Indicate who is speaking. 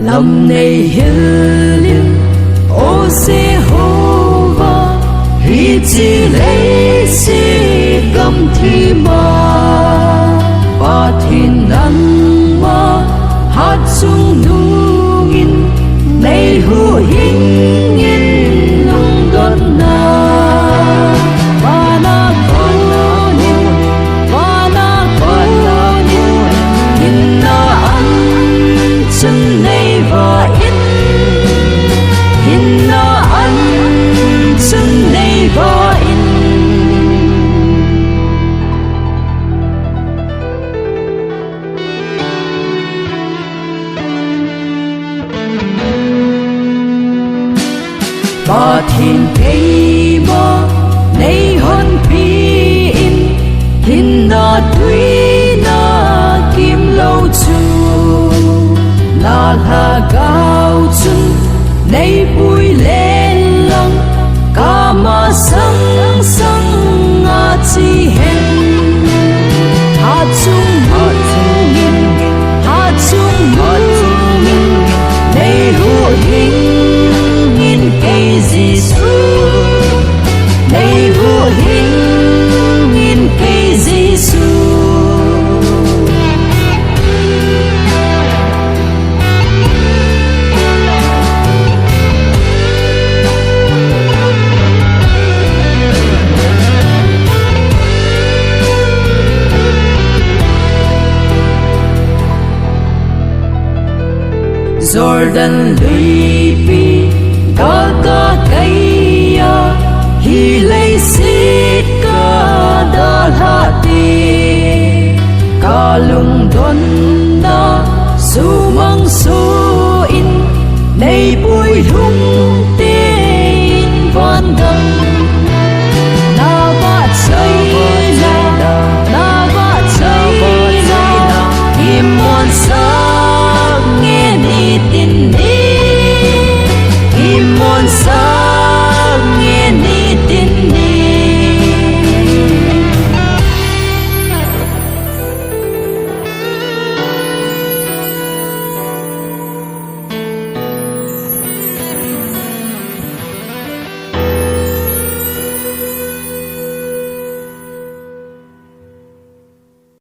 Speaker 1: Lam nei hil'in, O Jehovah, Hiche leiset thim'a, Pathen Nangma, chungnung'in, Nei-huhhing'in, lungdonna, Hinna chun vah-in, Hinna chun vah-in. Pathen keima, peh-in, Hinna twinah kemlou Lhagao chun, neipui lên lang, masang hen, chungnung'in, Nei-huhhing'in Jesun, Nei-huhhing'in Jesun. Jordan luipi